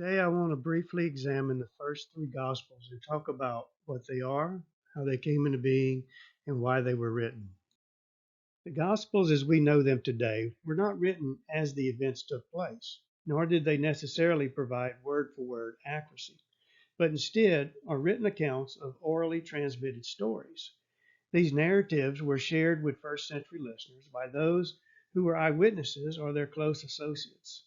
Today, I want to briefly examine the first three Gospels and talk about what they are, how they came into being, and why they were written. The Gospels, as we know them today, were not written as the events took place, nor did they necessarily provide word for word accuracy, but instead are written accounts of orally transmitted stories. These narratives were shared with first century listeners by those who were eyewitnesses or their close associates.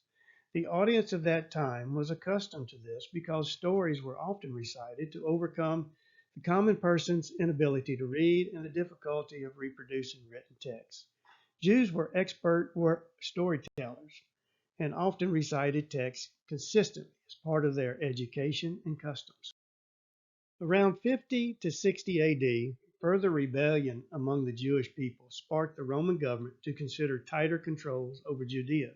The audience of that time was accustomed to this because stories were often recited to overcome the common person's inability to read and the difficulty of reproducing written text. Jews were expert storytellers and often recited texts consistently as part of their education and customs. Around 50 to 60 AD, further rebellion among the Jewish people sparked the Roman government to consider tighter controls over Judea.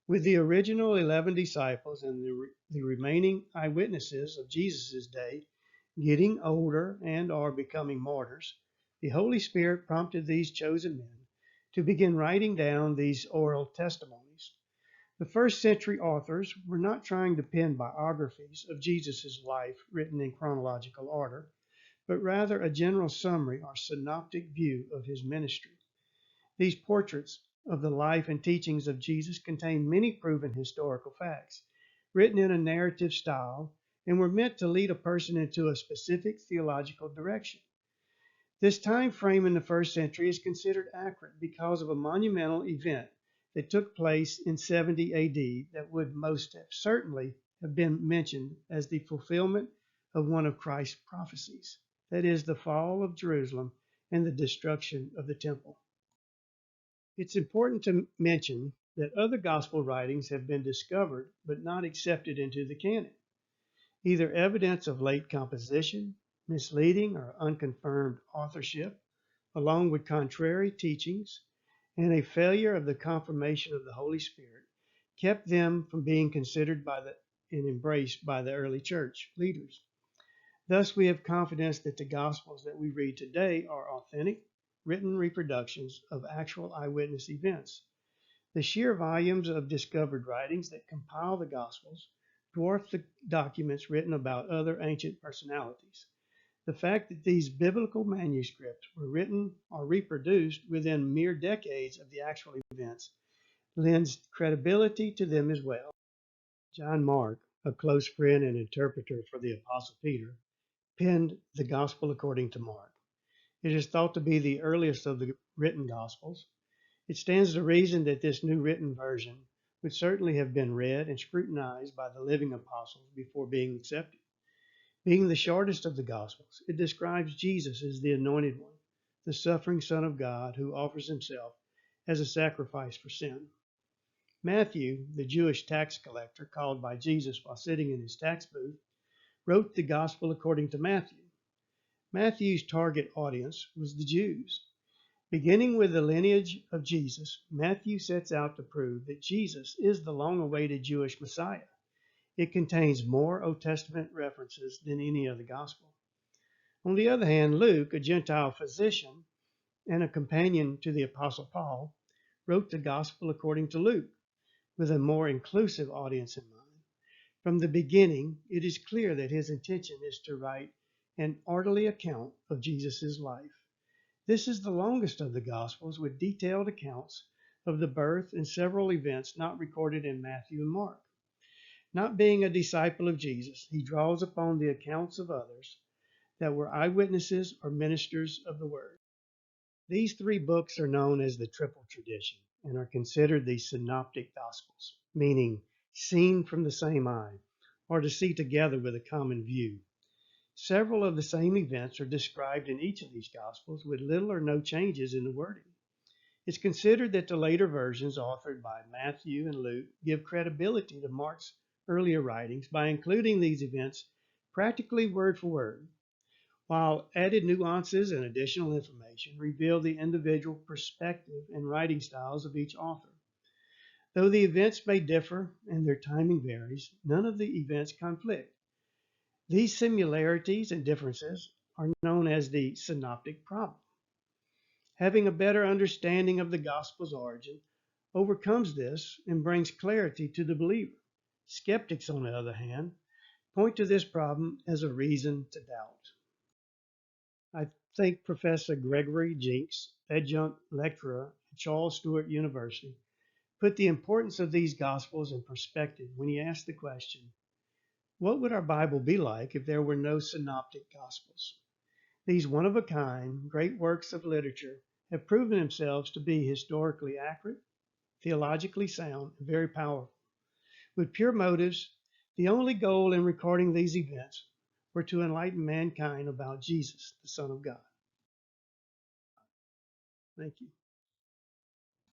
With the original 11 disciples and the remaining eyewitnesses of Jesus' day getting older and are becoming martyrs, the Holy Spirit prompted these chosen men to begin writing down these oral testimonies. The first century authors were not trying to pen biographies of Jesus' life written in chronological order, but rather a general summary or synoptic view of his ministry. These portraits of the life and teachings of Jesus contain many proven historical facts, written in a narrative style, and were meant to lead a person into a specific theological direction. This time frame in the first century is considered accurate because of a monumental event that took place in 70 AD that would most certainly have been mentioned as the fulfillment of one of Christ's prophecies, that is, the fall of Jerusalem and the destruction of the temple. It's important to mention that other gospel writings have been discovered but not accepted into the canon, either evidence of late composition, misleading or unconfirmed authorship, along with contrary teachings, and a failure of the confirmation of the Holy Spirit, kept them from being considered and embraced by the early church leaders. Thus, we have confidence that the Gospels that we read today are authentic, written reproductions of actual eyewitness events. The sheer volumes of discovered writings that compile the Gospels dwarf the documents written about other ancient personalities. The fact that these biblical manuscripts were written or reproduced within mere decades of the actual events lends credibility to them as well. John Mark, a close friend and interpreter for the Apostle Peter, penned the Gospel according to Mark. It is thought to be the earliest of the written Gospels. It stands to reason that this new written version would certainly have been read and scrutinized by the living apostles before being accepted. Being the shortest of the Gospels, it describes Jesus as the Anointed One, the suffering Son of God who offers himself as a sacrifice for sin. Matthew, the Jewish tax collector called by Jesus while sitting in his tax booth, wrote the Gospel according to Matthew. Matthew's target audience was the Jews. Beginning with the lineage of Jesus, Matthew sets out to prove that Jesus is the long-awaited Jewish Messiah. It contains more Old Testament references than any other gospel. On the other hand, Luke, a Gentile physician and a companion to the Apostle Paul, wrote the Gospel according to Luke, with a more inclusive audience in mind. From the beginning, it is clear that his intention is to write an orderly account of Jesus' life. This is the longest of the Gospels, with detailed accounts of the birth and several events not recorded in Matthew and Mark. Not being a disciple of Jesus, he draws upon the accounts of others that were eyewitnesses or ministers of the word. These three books are known as the Triple Tradition and are considered the Synoptic Gospels, meaning seen from the same eye, or to see together with a common view. Several of the same events are described in each of these Gospels with little or no changes in the wording. It's considered that the later versions authored by Matthew and Luke give credibility to Mark's earlier writings by including these events practically word for word, while added nuances and additional information reveal the individual perspective and writing styles of each author. Though the events may differ and their timing varies, none of the events conflict. These similarities and differences are known as the synoptic problem. Having a better understanding of the gospel's origin overcomes this and brings clarity to the believer. Skeptics, on the other hand, point to this problem as a reason to doubt. I think Professor Gregory Jinks, adjunct lecturer at Charles Sturt University, put the importance of these Gospels in perspective when he asked the question, what would our Bible be like if there were no synoptic Gospels? These one-of-a-kind, great works of literature have proven themselves to be historically accurate, theologically sound, and very powerful. With pure motives, the only goal in recording these events were to enlighten mankind about Jesus, the Son of God. Thank you.